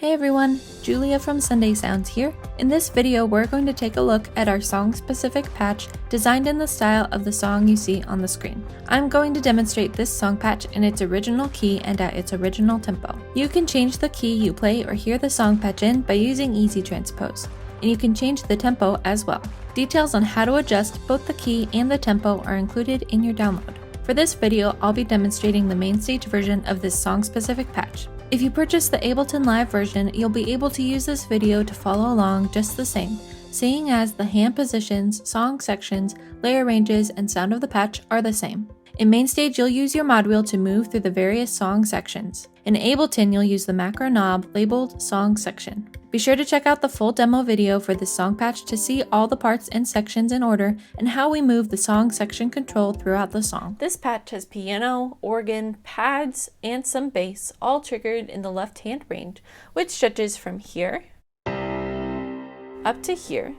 Hey everyone, Julia from Sunday Sounds here. In this video, we're going to take a look at our song-specific patch designed in the style of the song you see on the screen. I'm going to demonstrate this song patch in its original key and at its original tempo. You can change the key you play or hear the song patch in by using Easy Transpose, and you can change the tempo as well. Details on how to adjust both the key and the tempo are included in your download. For this video, I'll be demonstrating the MainStage version of this song-specific patch. If you purchase the Ableton Live version, you'll be able to use this video to follow along just the same, seeing as the hand positions, song sections, layer ranges, and sound of the patch are the same. In MainStage, you'll use your mod wheel to move through the various song sections. In Ableton, you'll use the macro knob labeled Song Section. Be sure to check out the full demo video for this song patch to see all the parts and sections in order and how we move the song section control throughout the song. This patch has piano, organ, pads, and some bass all triggered in the left hand range, which stretches from here up to here.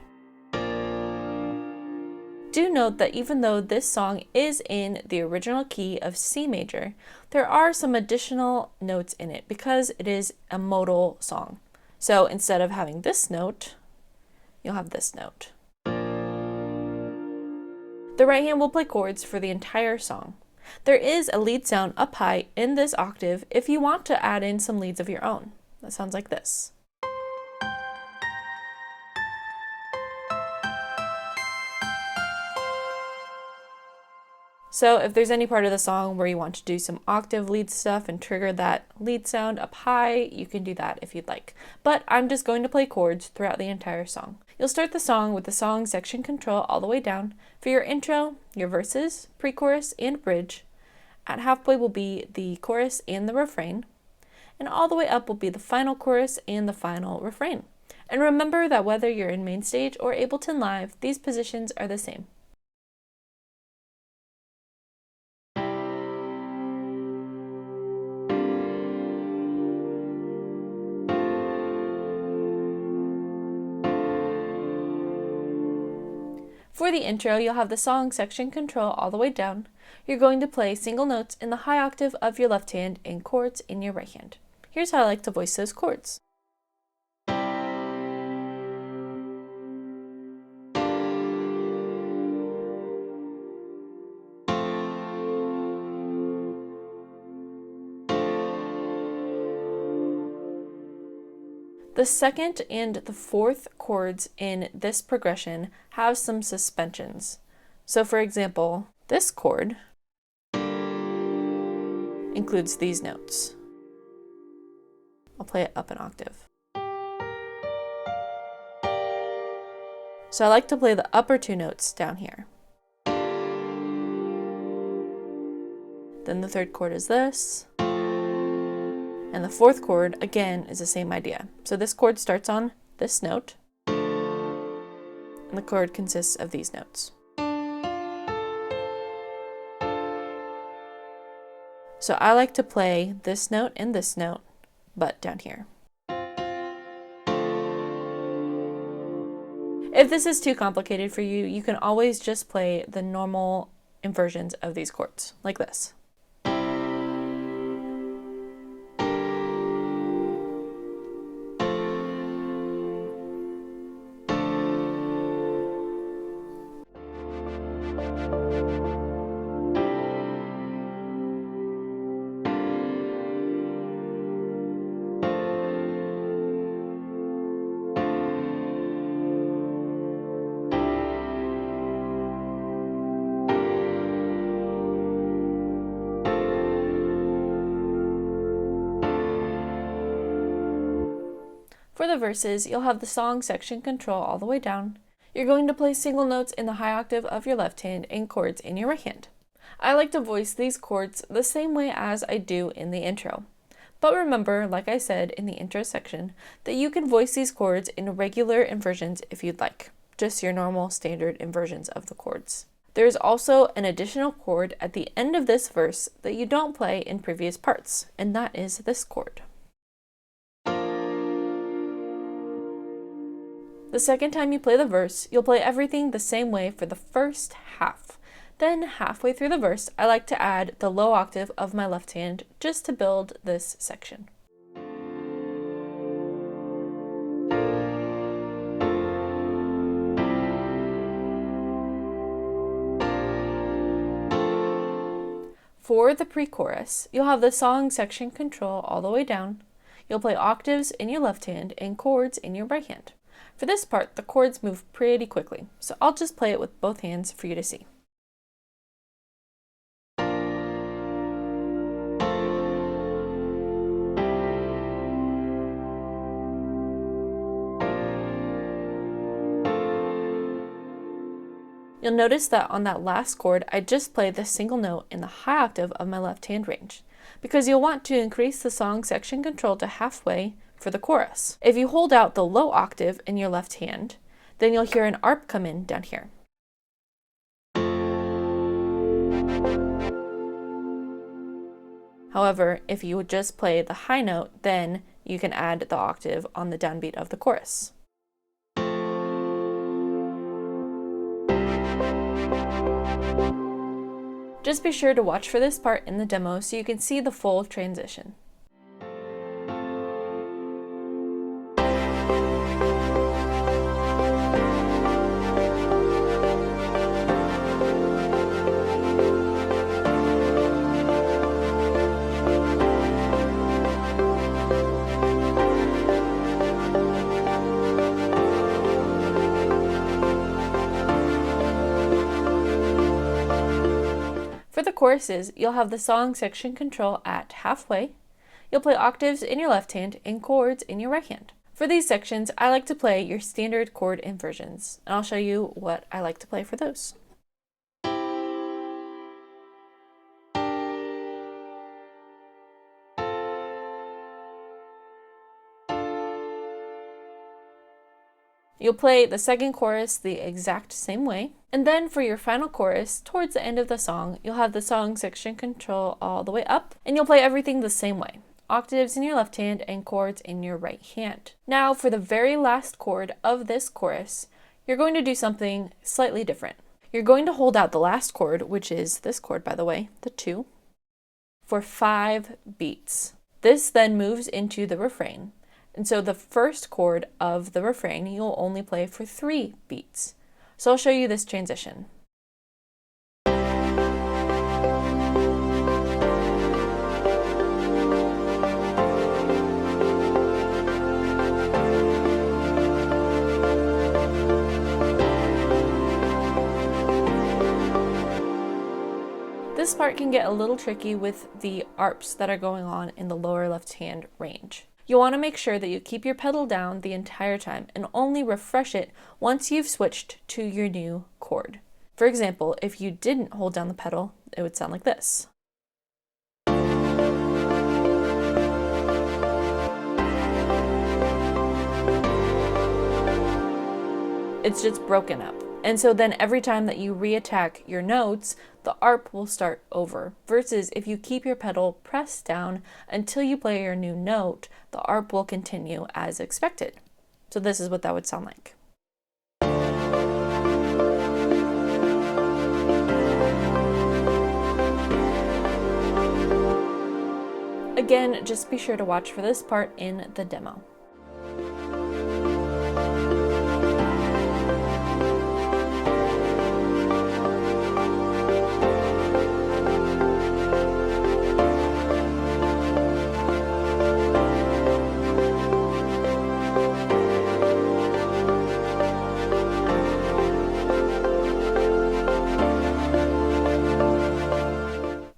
Do note that even though this song is in the original key of C major, there are some additional notes in it because it is a modal song. So instead of having this note, you'll have this note. The right hand will play chords for the entire song. There is a lead sound up high in this octave if you want to add in some leads of your own. That sounds like this. So if there's any part of the song where you want to do some octave lead stuff and trigger that lead sound up high, you can do that if you'd like. But I'm just going to play chords throughout the entire song. You'll start the song with the song section control all the way down. For your intro, your verses, pre-chorus, and bridge. At halfway will be the chorus and the refrain. And all the way up will be the final chorus and the final refrain. And remember that whether you're in MainStage or Ableton Live, these positions are the same. For the intro, you'll have the song section control all the way down. You're going to play single notes in the high octave of your left hand and chords in your right hand. Here's how I like to voice those chords. The second and the fourth chords in this progression have some suspensions. So for example, this chord includes these notes. I'll play it up an octave. So I like to play the upper two notes down here. Then the third chord is this. And the fourth chord, again, is the same idea. So this chord starts on this note, and the chord consists of these notes. So I like to play this note and this note, but down here. If this is too complicated for you, you can always just play the normal inversions of these chords, like this. For the verses, you'll have the song section control all the way down. You're going to play single notes in the high octave of your left hand and chords in your right hand. I like to voice these chords the same way as I do in the intro. But remember, like I said in the intro section, that you can voice these chords in regular inversions if you'd like, just your normal standard inversions of the chords. There's also an additional chord at the end of this verse that you don't play in previous parts, and that is this chord. The second time you play the verse, you'll play everything the same way for the first half. Then halfway through the verse, I like to add the low octave of my left hand just to build this section. For the pre-chorus, you'll have the song section control all the way down. You'll play octaves in your left hand and chords in your right hand. For this part, the chords move pretty quickly, so I'll just play it with both hands for you to see. You'll notice that on that last chord, I just played the single note in the high octave of my left hand range, because you'll want to increase the song section control to halfway for the chorus. If you hold out the low octave in your left hand, then you'll hear an arp come in down here. However, if you would just play the high note, then you can add the octave on the downbeat of the chorus. Just be sure to watch for this part in the demo so you can see the full transition. For the choruses, you'll have the song section control at halfway. You'll play octaves in your left hand and chords in your right hand. For these sections, I like to play your standard chord inversions, and I'll show you what I like to play for those. You'll play the second chorus the exact same way. And then for your final chorus, towards the end of the song, you'll have the song section control all the way up, and you'll play everything the same way. Octaves in your left hand and chords in your right hand. Now for the very last chord of this chorus, you're going to do something slightly different. You're going to hold out the last chord, which is this chord by the way, the 2, for 5 beats. This then moves into the refrain. And so the first chord of the refrain you'll only play for 3 beats. So I'll show you this transition. This part can get a little tricky with the arps that are going on in the lower left hand range. You'll want to make sure that you keep your pedal down the entire time and only refresh it once you've switched to your new chord. For example, if you didn't hold down the pedal, it would sound like this. It's just broken up. And so then every time that you reattack your notes, the arp will start over. Versus if you keep your pedal pressed down until you play your new note, the arp will continue as expected. So this is what that would sound like. Again, just be sure to watch for this part in the demo.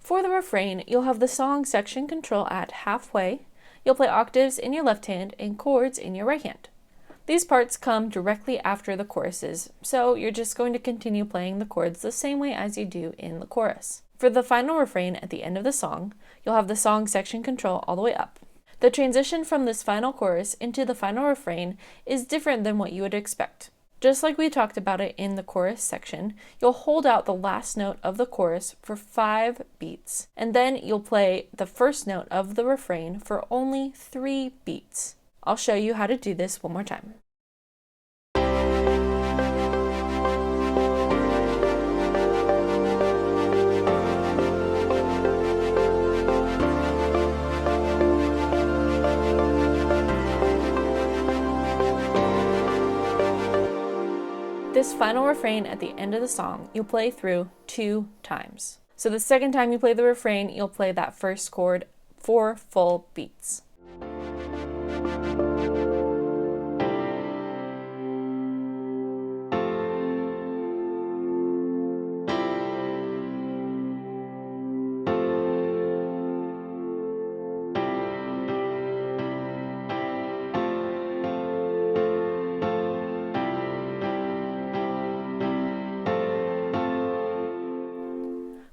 For the refrain, you'll have the song section control at halfway. You'll play octaves in your left hand and chords in your right hand. These parts come directly after the choruses, so you're just going to continue playing the chords the same way as you do in the chorus. For the final refrain at the end of the song, you'll have the song section control all the way up. The transition from this final chorus into the final refrain is different than what you would expect. Just like we talked about it in the chorus section, you'll hold out the last note of the chorus for 5 beats, and then you'll play the first note of the refrain for only 3 beats. I'll show you how to do this one more time. This final refrain at the end of the song, you'll play through 2 times. So the second time you play the refrain, you'll play that first chord 4 full beats.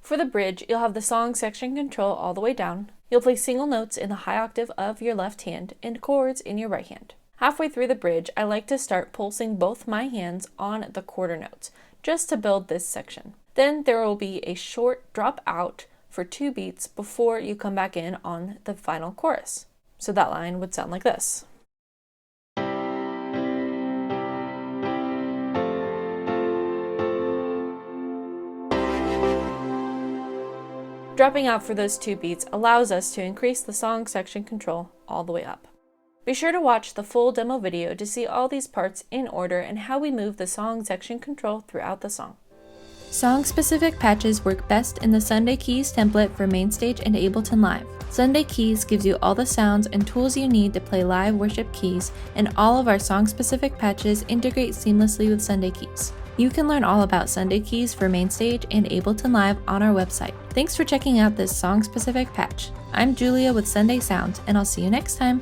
For the bridge, you'll have the song section control all the way down. You'll play single notes in the high octave of your left hand and chords in your right hand. Halfway through the bridge, I like to start pulsing both my hands on the quarter notes, just to build this section. Then there will be a short drop out for 2 beats before you come back in on the final chorus. So that line would sound like this. Dropping out for those 2 beats allows us to increase the song section control all the way up. Be sure to watch the full demo video to see all these parts in order and how we move the song section control throughout the song. Song-specific patches work best in the Sunday Keys template for MainStage and Ableton Live. Sunday Keys gives you all the sounds and tools you need to play live worship keys, and all of our song-specific patches integrate seamlessly with Sunday Keys. You can learn all about Sunday Keys for MainStage and Ableton Live on our website. Thanks for checking out this song-specific patch. I'm Julia with Sunday Sounds, and I'll see you next time.